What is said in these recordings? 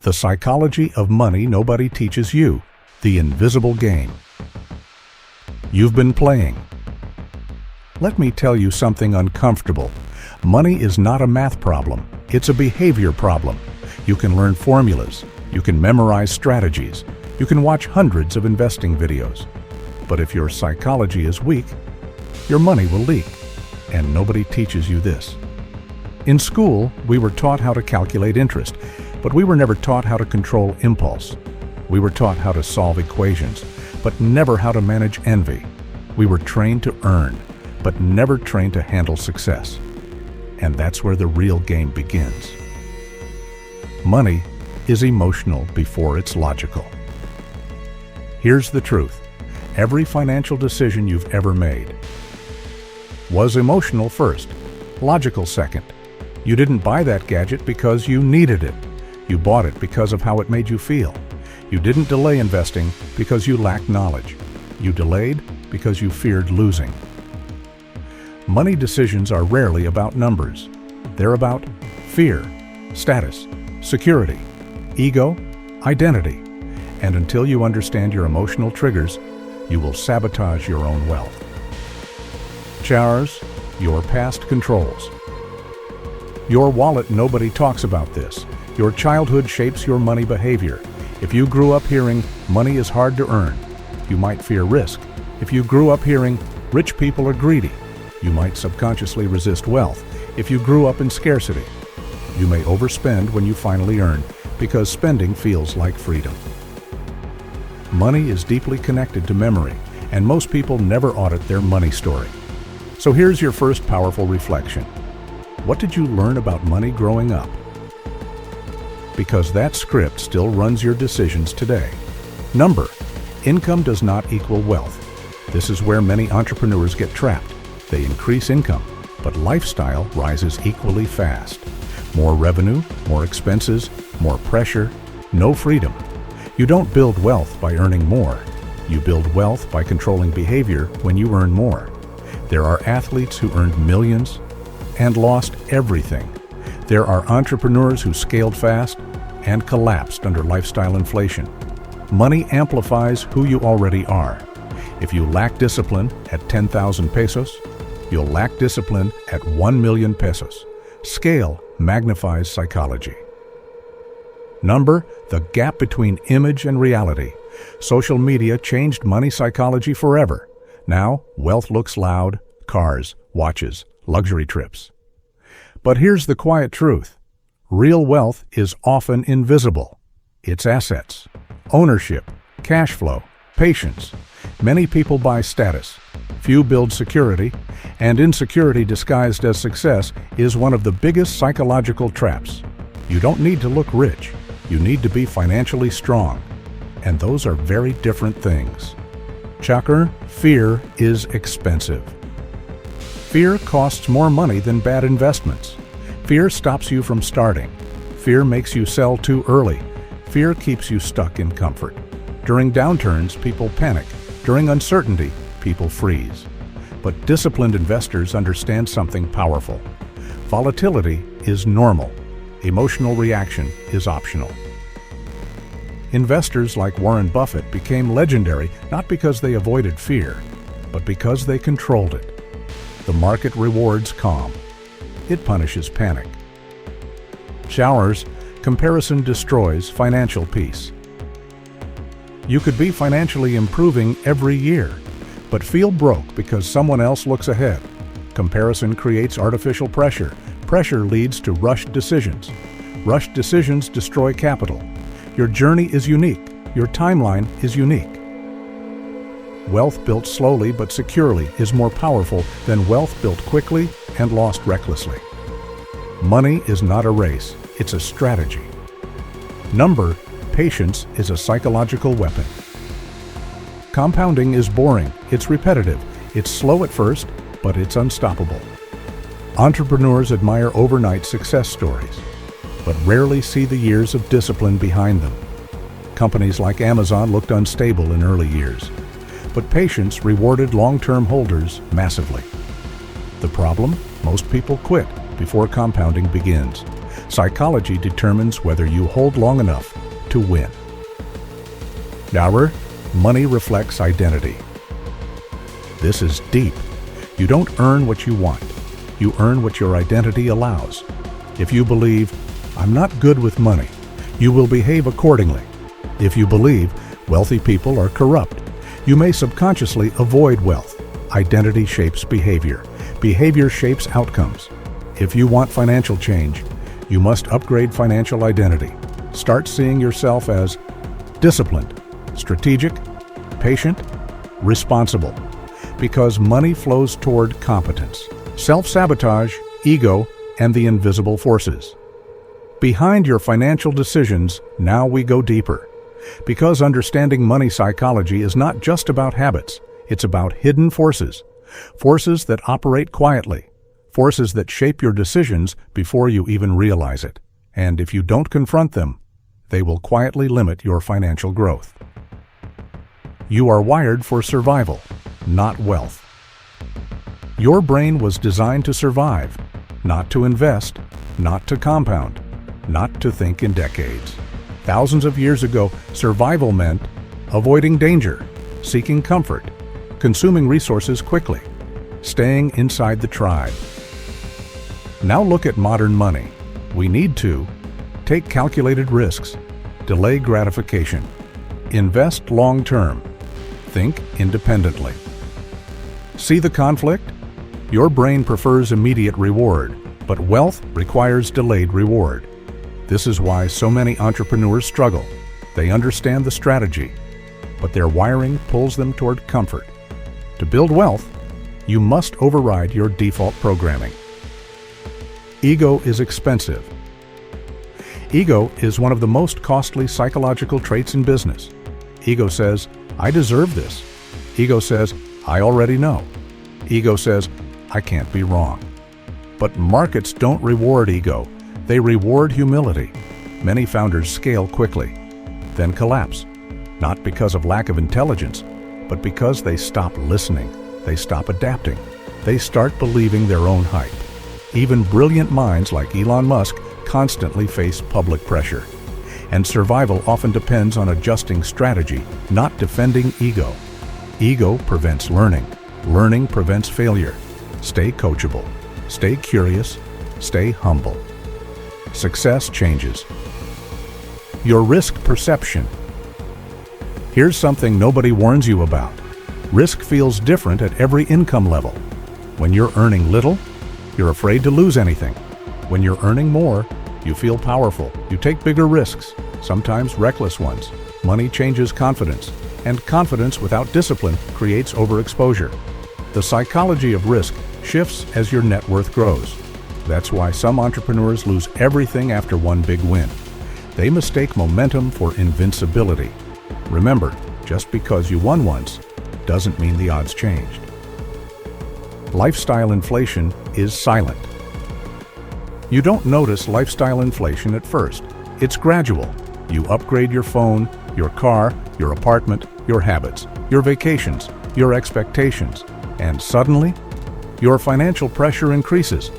The psychology of money nobody teaches you, the invisible game. You've been playing. Let me tell you something uncomfortable. Money is not a math problem, it's a behavior problem. You can learn formulas, you can memorize strategies, you can watch hundreds of investing videos. But if your psychology is weak, your money will leak, and nobody teaches you this. In school, we were taught how to calculate interest, but we were never taught how to control impulse. We were taught how to solve equations, but never how to manage envy. We were trained to earn, but never trained to handle success. And that's where the real game begins. Money is emotional before it's logical. Here's the truth. Every financial decision you've ever made was emotional first, logical second. You didn't buy that gadget because you needed it. You bought it because of how it made you feel. You didn't delay investing because you lacked knowledge. You delayed because you feared losing. Money decisions are rarely about numbers. They're about fear, status, security, ego, identity. And until you understand your emotional triggers, you will sabotage your own wealth. Chars, your past controls. Your wallet, nobody talks about this. Your childhood shapes your money behavior. If you grew up hearing, money is hard to earn, you might fear risk. If you grew up hearing, rich people are greedy, you might subconsciously resist wealth. If you grew up in scarcity, you may overspend when you finally earn, because spending feels like freedom. Money is deeply connected to memory, and most people never audit their money story. So here's your first powerful reflection. What did you learn about money growing up? Because that script still runs your decisions today. Number, income does not equal wealth. This is where many entrepreneurs get trapped. They increase income, but lifestyle rises equally fast. More revenue, more expenses, more pressure, no freedom. You don't build wealth by earning more. You build wealth by controlling behavior when you earn more. There are athletes who earned millions and lost everything. There are entrepreneurs who scaled fast and collapsed under lifestyle inflation. Money amplifies who you already are. If you lack discipline at 10,000 pesos, you'll lack discipline at 1 million pesos. Scale magnifies psychology. Number, the gap between image and reality. Social media changed money psychology forever. Now, wealth looks loud, cars, watches, luxury trips. But here's the quiet truth. Real wealth is often invisible. It's assets, ownership, cash flow, patience. Many people buy status. Few build security, and insecurity disguised as success is one of the biggest psychological traps. You don't need to look rich. You need to be financially strong. And those are very different things. Chakra, fear is expensive. Fear costs more money than bad investments. Fear stops you from starting. Fear makes you sell too early. Fear keeps you stuck in comfort. During downturns, people panic. During uncertainty, people freeze. But disciplined investors understand something powerful. Volatility is normal. Emotional reaction is optional. Investors like Warren Buffett became legendary not because they avoided fear, but because they controlled it. The market rewards calm. It punishes panic. Showers, comparison destroys financial peace. You could be financially improving every year, but feel broke because someone else looks ahead. Comparison creates artificial pressure. Pressure leads to rushed decisions. Rushed decisions destroy capital. Your journey is unique. Your timeline is unique. Wealth built slowly but securely is more powerful than wealth built quickly and lost recklessly. Money is not a race, it's a strategy. Number, patience is a psychological weapon. Compounding is boring, it's repetitive, it's slow at first, but it's unstoppable. Entrepreneurs admire overnight success stories, but rarely see the years of discipline behind them. Companies like Amazon looked unstable in early years, but patience rewarded long-term holders massively. The problem? Most people quit before compounding begins. Psychology determines whether you hold long enough to win. Our money reflects identity. This is deep. You don't earn what you want. You earn what your identity allows. If you believe, "I'm not good with money," you will behave accordingly. If you believe wealthy people are corrupt, you may subconsciously avoid wealth. Identity shapes behavior. Behavior shapes outcomes. If you want financial change, you must upgrade financial identity. Start seeing yourself as disciplined, strategic, patient, responsible, because money flows toward competence, self-sabotage, ego, and the invisible forces. Behind your financial decisions, now we go deeper. Because understanding money psychology is not just about habits, it's about hidden forces. Forces that operate quietly. Forces that shape your decisions before you even realize it. And if you don't confront them, they will quietly limit your financial growth. You are wired for survival, not wealth. Your brain was designed to survive, not to invest, not to compound, not to think in decades. Thousands of years ago, survival meant avoiding danger, seeking comfort, consuming resources quickly, staying inside the tribe. Now look at modern money. We need to take calculated risks, delay gratification, invest long-term, think independently. See the conflict? Your brain prefers immediate reward, but wealth requires delayed reward. This is why so many entrepreneurs struggle. They understand the strategy, but their wiring pulls them toward comfort. To build wealth, you must override your default programming. Ego is expensive. Ego is one of the most costly psychological traits in business. Ego says, "I deserve this." Ego says, "I already know." Ego says, "I can't be wrong." But markets don't reward ego. They reward humility. Many founders scale quickly, then collapse, not because of lack of intelligence, but because they stop listening, they stop adapting, they start believing their own hype. Even brilliant minds like Elon Musk constantly face public pressure. And survival often depends on adjusting strategy, not defending ego. Ego prevents learning. Learning prevents failure. Stay coachable. Stay curious. Stay humble. Success changes. Your risk perception. Here's something nobody warns you about. Risk feels different at every income level. When you're earning little, you're afraid to lose anything. When you're earning more, you feel powerful. You take bigger risks, sometimes reckless ones. Money changes confidence, and confidence without discipline creates overexposure. The psychology of risk shifts as your net worth grows. That's why some entrepreneurs lose everything after one big win. They mistake momentum for invincibility. Remember, just because you won once doesn't mean the odds changed. Lifestyle inflation is silent. You don't notice lifestyle inflation at first. It's gradual. You upgrade your phone, your car, your apartment, your habits, your vacations, your expectations, and suddenly, your financial pressure increases,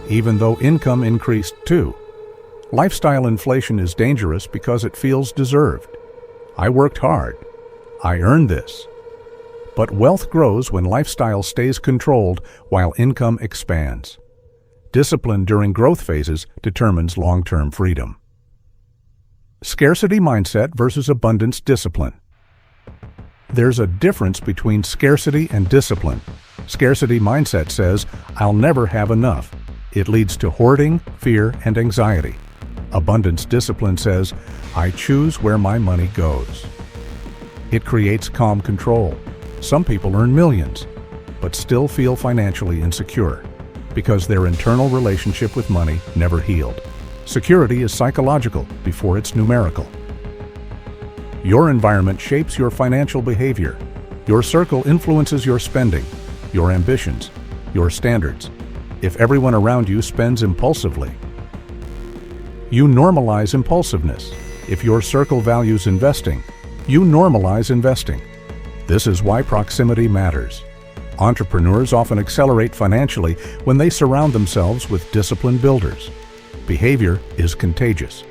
even though income increased too. Lifestyle inflation is dangerous because it feels deserved. I worked hard. I earned this. But wealth grows when lifestyle stays controlled while income expands. Discipline during growth phases determines long-term freedom. Scarcity mindset versus abundance discipline. There's a difference between scarcity and discipline. Scarcity mindset says, "I'll never have enough." It leads to hoarding, fear, and anxiety. Abundance discipline says, "I choose where my money goes." It creates calm control. Some people earn millions, but still feel financially insecure because their internal relationship with money never healed. Security is psychological before it's numerical. Your environment shapes your financial behavior. Your circle influences your spending, your ambitions, your standards. If everyone around you spends impulsively, you normalize impulsiveness. If your circle values investing, you normalize investing. This is why proximity matters. Entrepreneurs often accelerate financially when they surround themselves with disciplined builders. Behavior is contagious.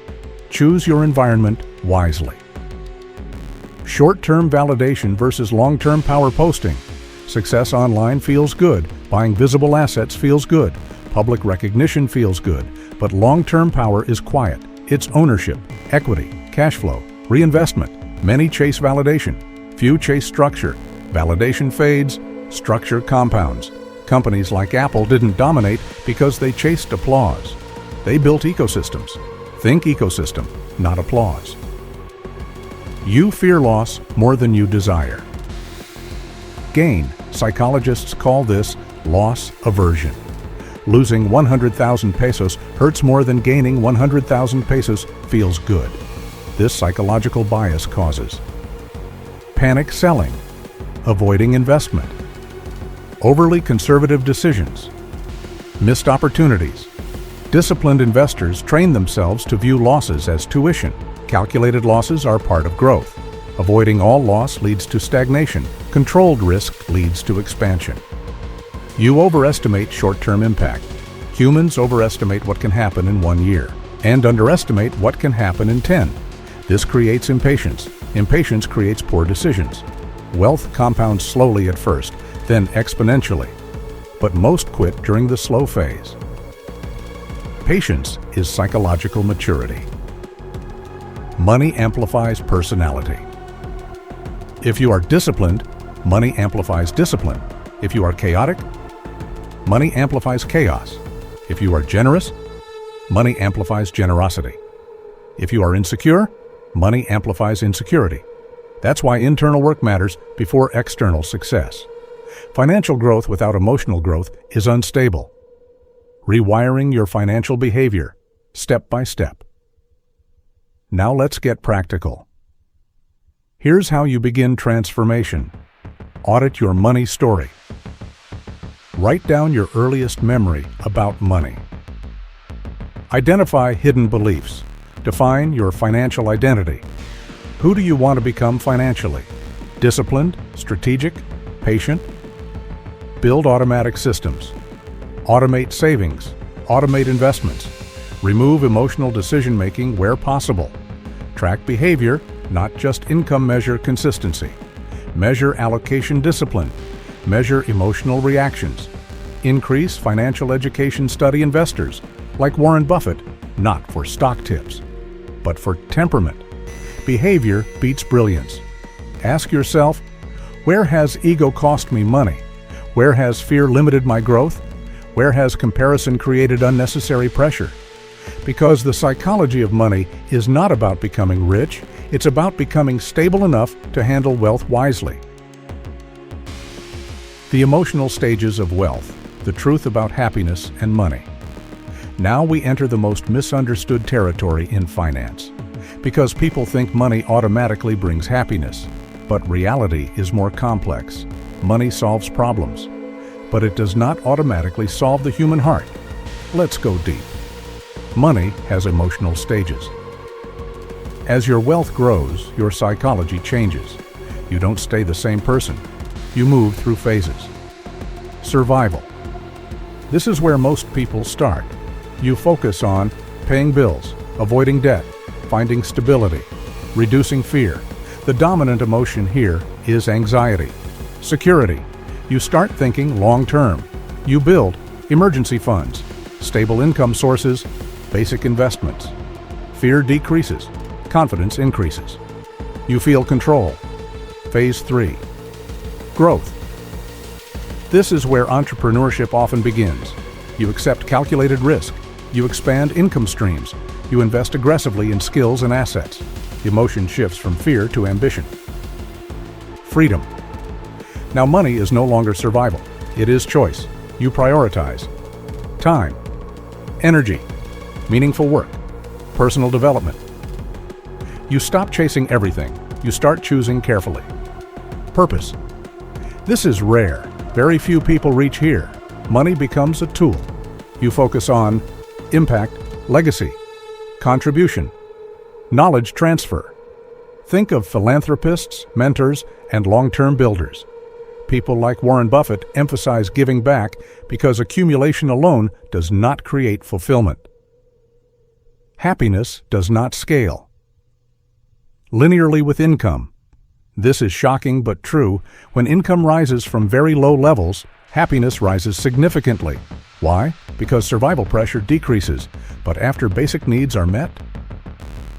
Choose your environment wisely. Short-term validation versus long-term power posting. Success online feels good. Buying visible assets feels good. Public recognition feels good. But long-term power is quiet. It's ownership, equity, cash flow, reinvestment. Many chase validation. Few chase structure. Validation fades. Structure compounds. Companies like Apple didn't dominate because they chased applause. They built ecosystems. Think ecosystem, not applause. You fear loss more than you desire. Gain. Psychologists call this loss aversion. Losing 100,000 pesos hurts more than gaining 100,000 pesos feels good. This psychological bias causes panic selling, avoiding investment, overly conservative decisions, missed opportunities. Disciplined investors train themselves to view losses as tuition. Calculated losses are part of growth. Avoiding all loss leads to stagnation. Controlled risk leads to expansion. You overestimate short-term impact. Humans overestimate what can happen in 1 year and underestimate what can happen in 10. This creates impatience. Impatience creates poor decisions. Wealth compounds slowly at first, then exponentially. But most quit during the slow phase. Patience is psychological maturity. Money amplifies personality. If you are disciplined, money amplifies discipline. If you are chaotic, money amplifies chaos. If you are generous, money amplifies generosity. If you are insecure, money amplifies insecurity. That's why internal work matters before external success. Financial growth without emotional growth is unstable. Rewiring your financial behavior, step by step. Now let's get practical. Here's how you begin transformation. Audit your money story. Write down your earliest memory about money. Identify hidden beliefs. Define your financial identity. Who do you want to become financially? Disciplined, strategic, patient? Build automatic systems. Automate savings. Automate investments. Remove emotional decision-making where possible. Track behavior, not just income. Measure consistency. Measure allocation discipline. Measure emotional reactions. Increase financial education. Study investors, like Warren Buffett, not for stock tips, but for temperament. Behavior beats brilliance. Ask yourself, where has ego cost me money? Where has fear limited my growth? Where has comparison created unnecessary pressure? Because the psychology of money is not about becoming rich, it's about becoming stable enough to handle wealth wisely. The emotional stages of wealth, the truth about happiness and money. Now we enter the most misunderstood territory in finance, because people think money automatically brings happiness, but reality is more complex. Money solves problems, but it does not automatically solve the human heart. Let's go deep. Money has emotional stages. As your wealth grows, your psychology changes. You don't stay the same person. You move through phases. Survival. This is where most people start. You focus on paying bills, avoiding debt, finding stability, reducing fear. The dominant emotion here is anxiety. Security. You start thinking long-term. You build emergency funds, stable income sources, basic investments. Fear decreases. Confidence increases. You feel control. Phase 3. Growth. This is where entrepreneurship often begins. You accept calculated risk. You expand income streams. You invest aggressively in skills and assets. Emotion shifts from fear to ambition. Freedom. Now money is no longer survival. It is choice. You prioritize time, energy, meaningful work, personal development. You stop chasing everything. You start choosing carefully. Purpose. This is rare. Very few people reach here. Money becomes a tool. You focus on impact, legacy, contribution, knowledge transfer. Think of philanthropists, mentors, and long-term builders. People like Warren Buffett emphasize giving back because accumulation alone does not create fulfillment. Happiness does not scale linearly with income. This is shocking but true. When income rises from very low levels, happiness rises significantly. Why? Because survival pressure decreases, but after basic needs are met,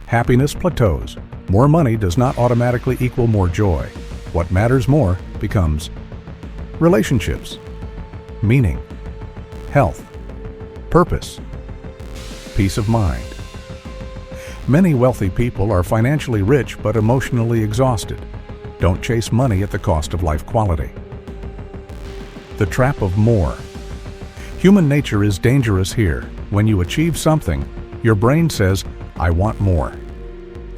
happiness plateaus. More money does not automatically equal more joy. What matters more becomes relationships, meaning, health, purpose, peace of mind. Many wealthy people are financially rich but emotionally exhausted. Don't chase money at the cost of life quality. The trap of more. Human nature is dangerous here. When you achieve something, your brain says, "I want more."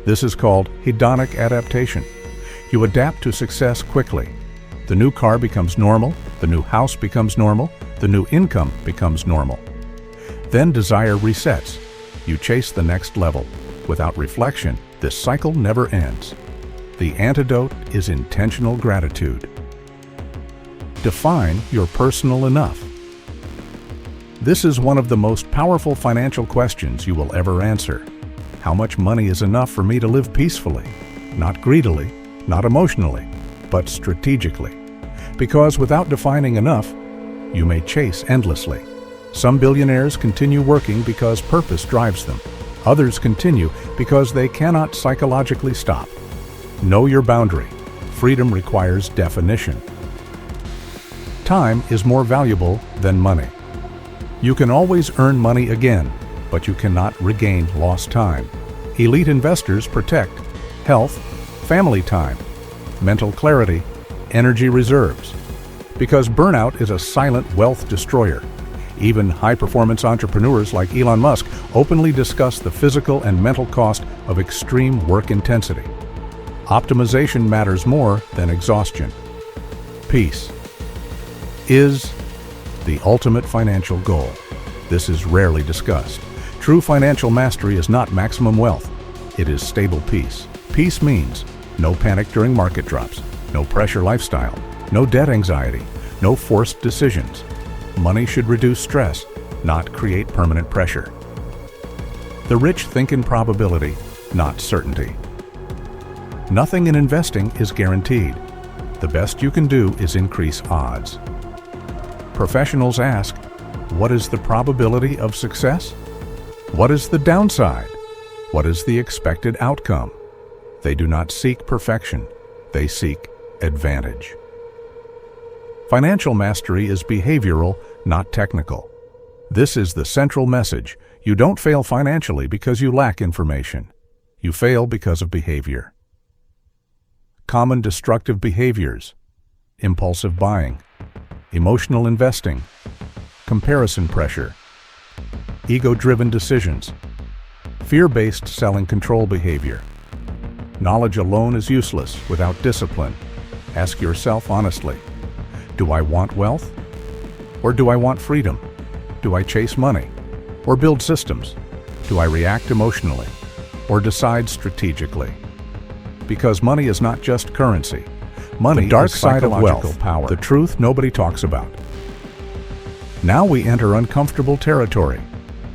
This is called hedonic adaptation. You adapt to success quickly. The new car becomes normal, the new house becomes normal, the new income becomes normal. Then desire resets. You chase the next level. Without reflection, this cycle never ends. The antidote is intentional gratitude. Define your personal enough. This is one of the most powerful financial questions you will ever answer. How much money is enough for me to live peacefully? Not greedily, not emotionally, but strategically. Because without defining enough, you may chase endlessly. Some billionaires continue working because purpose drives them. Others continue because they cannot psychologically stop. Know your boundary. Freedom requires definition. Time is more valuable than money. You can always earn money again, but you cannot regain lost time. Elite investors protect health, family time, mental clarity, energy reserves. Because burnout is a silent wealth destroyer. Even high-performance entrepreneurs like Elon Musk openly discuss the physical and mental cost of extreme work intensity. Optimization matters more than exhaustion. Peace is the ultimate financial goal. This is rarely discussed. True financial mastery is not maximum wealth. It is stable peace. Peace means no panic during market drops, no pressure lifestyle, no debt anxiety, no forced decisions. Money should reduce stress, not create permanent pressure. The rich think in probability, not certainty. Nothing in investing is guaranteed. The best you can do is increase odds. Professionals ask, what is the probability of success? What is the downside? What is the expected outcome? They do not seek perfection. They seek advantage. Financial mastery is behavioral, not technical. This is the central message. You don't fail financially because you lack information. You fail because of behavior. Common destructive behaviors: impulsive buying, emotional investing, comparison pressure, ego-driven decisions, fear-based selling control behavior. Knowledge alone is useless without discipline. Ask yourself honestly, do I want wealth? Or do I want freedom? Do I chase money? Or build systems? Do I react emotionally? Or decide strategically? Because money is not just currency. Money is the dark side of wealth, power, the truth nobody talks about. Now we enter uncomfortable territory.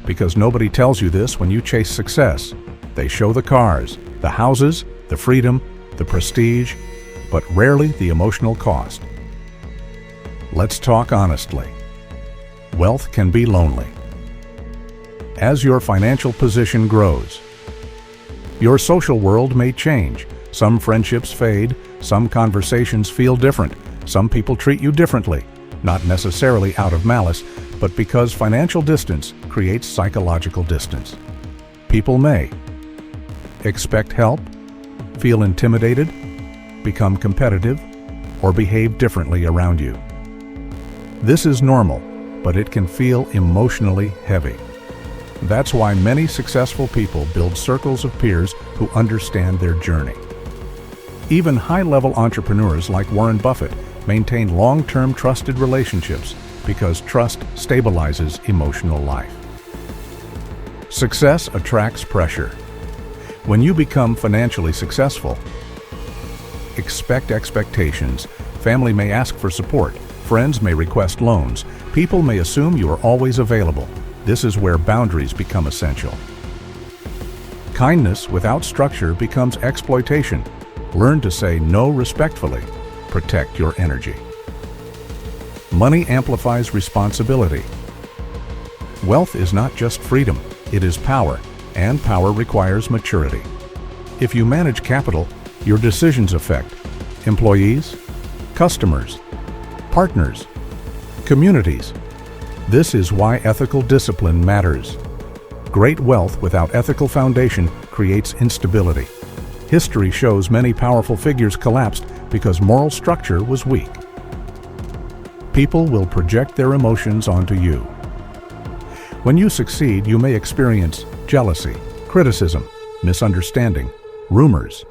Because nobody tells you this when you chase success. They show the cars, the houses, the freedom, the prestige, but rarely the emotional cost. Let's talk honestly. Wealth can be lonely. As your financial position grows, your social world may change. Some friendships fade, some conversations feel different, some people treat you differently, not necessarily out of malice, but because financial distance creates psychological distance. People may expect help, feel intimidated, become competitive, or behave differently around you. This is normal, but it can feel emotionally heavy. That's why many successful people build circles of peers who understand their journey. Even high-level entrepreneurs like Warren Buffett maintain long-term trusted relationships because trust stabilizes emotional life. Success attracts pressure. When you become financially successful, expect expectations. Family may ask for support. Friends may request loans. People may assume you are always available. This is where boundaries become essential. Kindness without structure becomes exploitation. Learn to say no respectfully. Protect your energy. Money amplifies responsibility. Wealth is not just freedom, it is power, and power requires maturity. If you manage capital, your decisions affect employees, customers, partners, communities. This is why ethical discipline matters. Great wealth without ethical foundation creates instability. History shows many powerful figures collapsed because moral structure was weak. People will project their emotions onto you. When you succeed, you may experience jealousy, criticism, misunderstanding, rumors.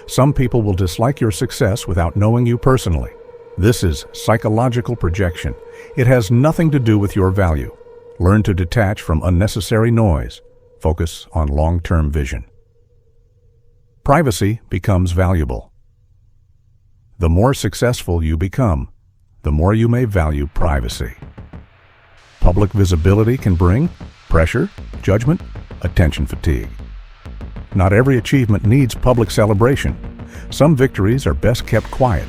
Some people will dislike your success without knowing you personally. This is psychological projection. It has nothing to do with your value. Learn to detach from unnecessary noise. Focus on long-term vision. Privacy becomes valuable. The more successful you become, the more you may value privacy. Public visibility can bring pressure, judgment, attention fatigue. Not every achievement needs public celebration. Some victories are best kept quiet.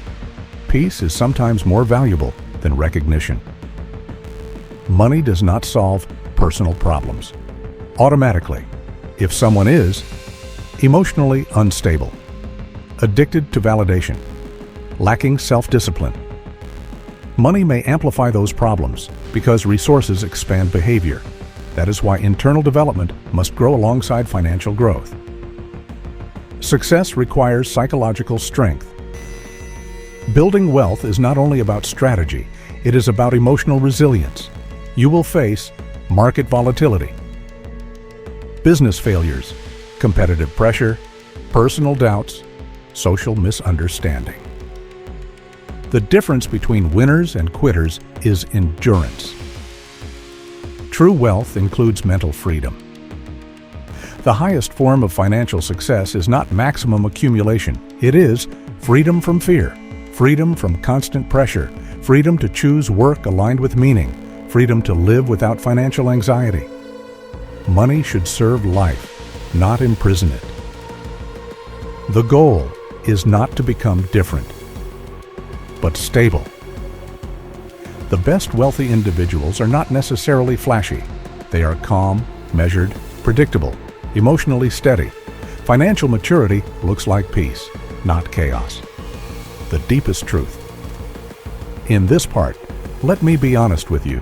Peace is sometimes more valuable than recognition. Money does not solve personal problems automatically. If someone is emotionally unstable, addicted to validation, lacking self-discipline, money may amplify those problems because resources expand behavior. That is why internal development must grow alongside financial growth. Success requires psychological strength. Building wealth is not only about strategy, it is about emotional resilience. You will face market volatility, business failures, competitive pressure, personal doubts, social misunderstanding. The difference between winners and quitters is endurance. True wealth includes mental freedom. The highest form of financial success is not maximum accumulation. It is freedom from fear, freedom from constant pressure, freedom to choose work aligned with meaning, freedom to live without financial anxiety. Money should serve life, not imprison it. The goal is not to become different, but stable. The best wealthy individuals are not necessarily flashy. They are calm, measured, predictable, emotionally steady. Financial maturity looks like peace, not chaos. The deepest truth. In this part, let me be honest with you.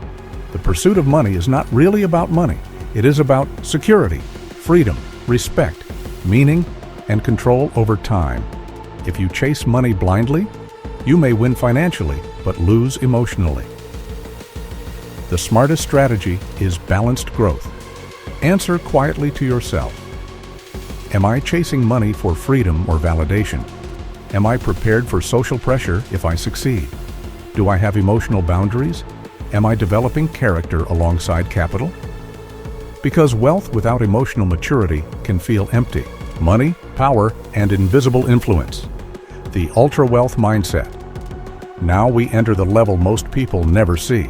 The pursuit of money is not really about money. It is about security, freedom, respect, meaning, and control over time. If you chase money blindly, you may win financially, but lose emotionally. The smartest strategy is balanced growth. Answer quietly to yourself. Am I chasing money for freedom or validation? Am I prepared for social pressure if I succeed? Do I have emotional boundaries? Am I developing character alongside capital? Because wealth without emotional maturity can feel empty. Money, power, and invisible influence. The ultra-wealth mindset. Now we enter the level most people never see.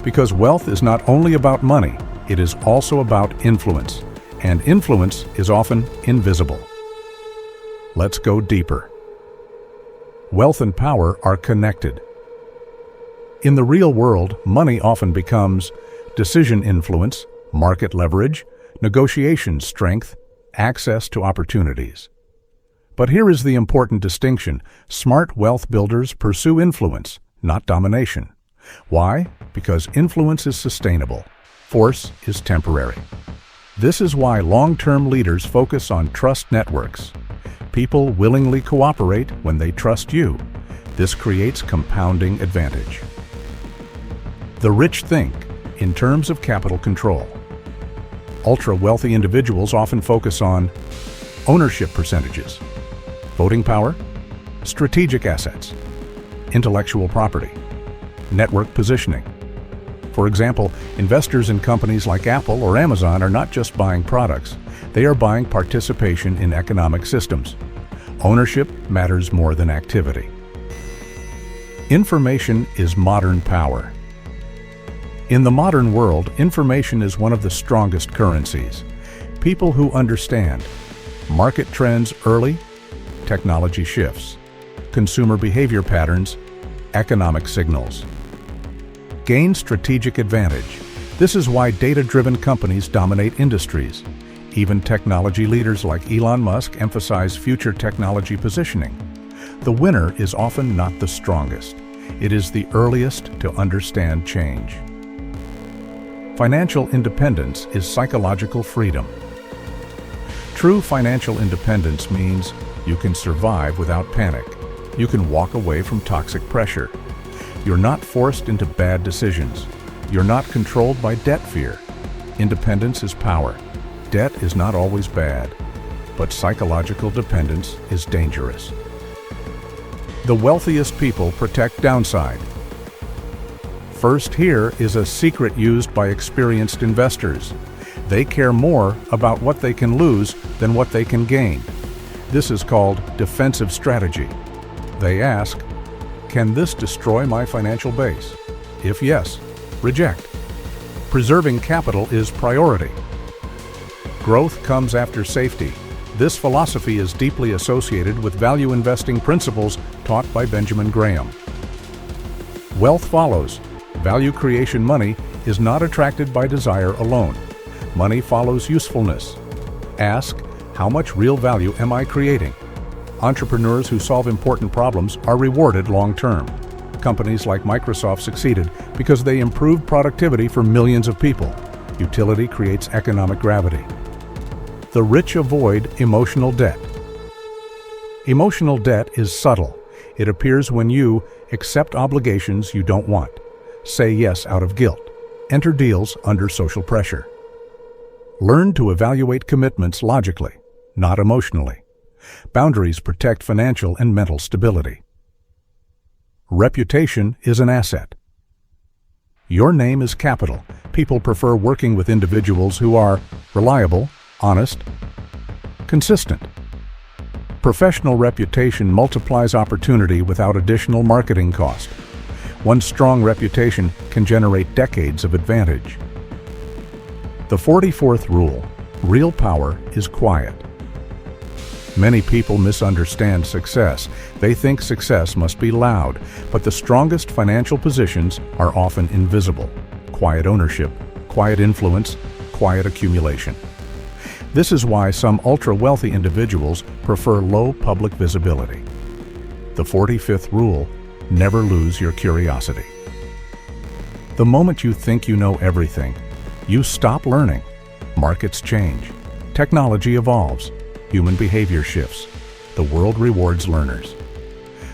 Because wealth is not only about money, it is also about influence. And influence is often invisible. Let's go deeper. Wealth and power are connected. In the real world, money often becomes decision influence, market leverage, negotiation strength, access to opportunities. But here is the important distinction. Smart wealth builders pursue influence, not domination. Why? Because influence is sustainable. Force is temporary. This is why long-term leaders focus on trust networks. People willingly cooperate when they trust you. This creates compounding advantage. The rich think in terms of capital control. Ultra-wealthy individuals often focus on ownership percentages, voting power, strategic assets, intellectual property, network positioning. For example, investors in companies like Apple or Amazon are not just buying products, they are buying participation in economic systems. Ownership matters more than activity. Information is modern power. In the modern world, information is one of the strongest currencies. People who understand, Market trends early, technology shifts, consumer behavior patterns, economic signals. Gain strategic advantage. This is why data-driven companies dominate industries. Even technology leaders like Elon Musk emphasize future technology positioning. The winner is often not the strongest. It is the earliest to understand change. Financial independence is psychological freedom. True financial independence means you can survive without panic. You can walk away from toxic pressure. You're not forced into bad decisions. You're not controlled by debt fear. Independence is power. Debt is not always bad, but psychological dependence is dangerous. The wealthiest people protect downside. First, here is a secret used by experienced investors. They care more about what they can lose than what they can gain. This is called defensive strategy. They ask, can this destroy my financial base? If yes, reject. Preserving capital is priority. Growth comes after safety. This philosophy is deeply associated with value investing principles taught by Benjamin Graham. Wealth follows. Value creation money is not attracted by desire alone. Money follows usefulness. Ask, how much real value am I creating? Entrepreneurs who solve important problems are rewarded long-term. Companies like Microsoft succeeded because they improved productivity for millions of people. Utility creates economic gravity. The rich avoid emotional debt. Emotional debt is subtle. It appears when you accept obligations you don't want, say yes out of guilt, enter deals under social pressure. Learn to evaluate commitments logically, not emotionally. Boundaries protect financial and mental stability. Reputation is an asset. Your name is capital. People prefer working with individuals who are reliable, honest, consistent. Professional reputation multiplies opportunity without additional marketing cost. One strong reputation can generate decades of advantage. The 44th rule, real power is quiet. Many people misunderstand success. They think success must be loud, but the strongest financial positions are often invisible. Quiet ownership, quiet influence, quiet accumulation. This is why some ultra-wealthy individuals prefer low public visibility. The 45th rule, never lose your curiosity. The moment you think you know everything, you stop learning. Markets change. Technology evolves. Human behavior shifts. The world rewards learners.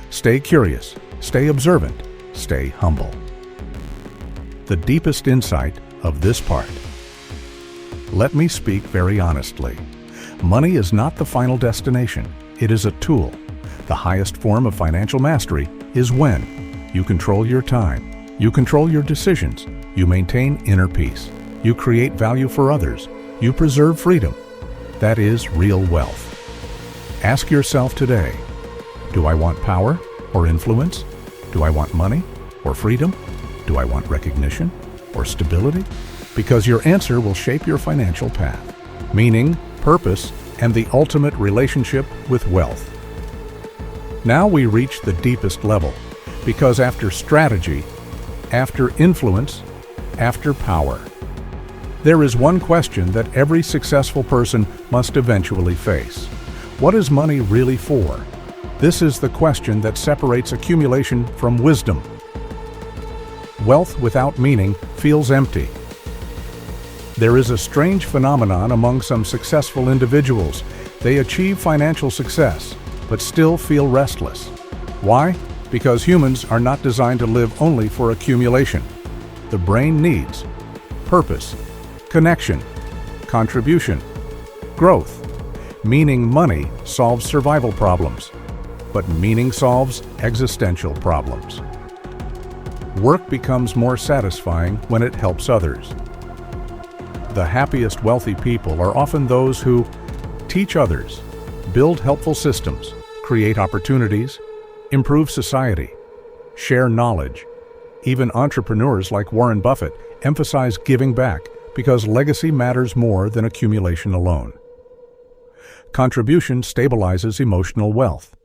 Stay curious, stay observant, stay humble. The deepest insight of this part. Let me speak very honestly. Money is not the final destination. It is a tool. The highest form of financial mastery is when you control your time, you control your decisions, you maintain inner peace, you create value for others, you preserve freedom. That is real wealth. Ask yourself today, do I want power or influence? Do I want money or freedom? Do I want recognition or stability? Because your answer will shape your financial path, meaning, purpose, and the ultimate relationship with wealth. Now we reach the deepest level, because after strategy, after influence, after power, there is one question that every successful person must eventually face. What is money really for? This is the question that separates accumulation from wisdom. Wealth without meaning feels empty. There is a strange phenomenon among some successful individuals. They achieve financial success, but still feel restless. Why? Because humans are not designed to live only for accumulation. The brain needs purpose, connection, contribution, growth. Meaning money solves survival problems, but meaning solves existential problems. Work becomes more satisfying when it helps others. The happiest wealthy people are often those who teach others, build helpful systems, create opportunities, improve society, share knowledge. Even entrepreneurs like Warren Buffett emphasize giving back because legacy matters more than accumulation alone. Contribution stabilizes emotional wealth.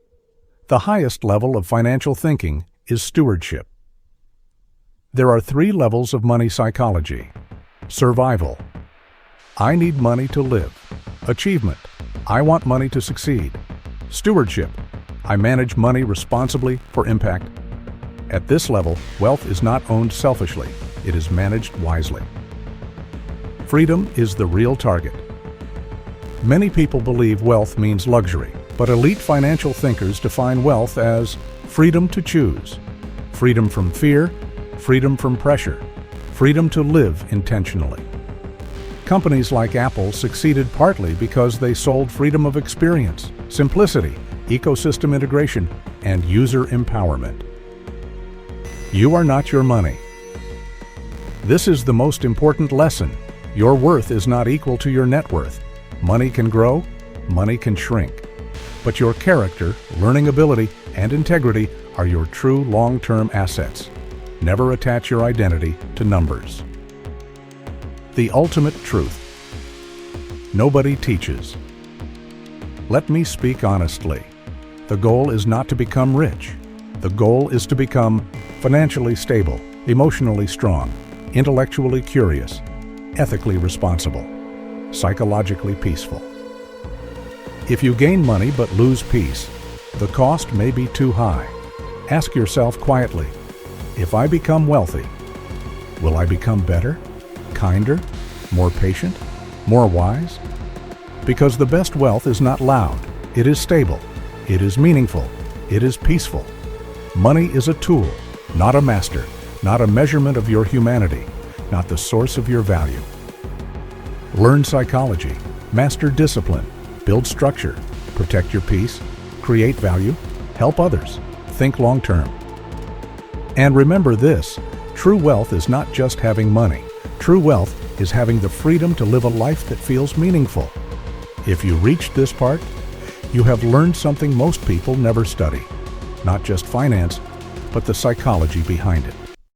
The highest level of financial thinking is stewardship. There are 3 levels of money psychology. Survival. I need money to live. Achievement. I want money to succeed. Stewardship. I manage money responsibly for impact. At this level, wealth is not owned selfishly. It is managed wisely. Freedom is the real target. Many people believe wealth means luxury, but elite financial thinkers define wealth as freedom to choose, freedom from fear, freedom from pressure, freedom to live intentionally. Companies like Apple succeeded partly because they sold freedom of experience, simplicity, ecosystem integration, and user empowerment. You are not your money. This is the most important lesson. Your worth is not equal to your net worth. Money can grow, money can shrink. But your character, learning ability, and integrity are your true long-term assets. Never attach your identity to numbers. The ultimate truth. Nobody teaches. Let me speak honestly. The goal is not to become rich. The goal is to become financially stable, emotionally strong, intellectually curious, ethically responsible, psychologically peaceful. If you gain money but lose peace, the cost may be too high. Ask yourself quietly, if I become wealthy, will I become better, kinder, more patient, more wise? Because the best wealth is not loud, it is stable, it is meaningful, it is peaceful. Money is a tool, not a master, not a measurement of your humanity, not the source of your value. Learn psychology, master discipline, build structure, protect your peace, create value, help others, think long-term. And remember this, true wealth is not just having money. True wealth is having the freedom to live a life that feels meaningful. If you reached this part, you have learned something most people never study. Not just finance, but the psychology behind it.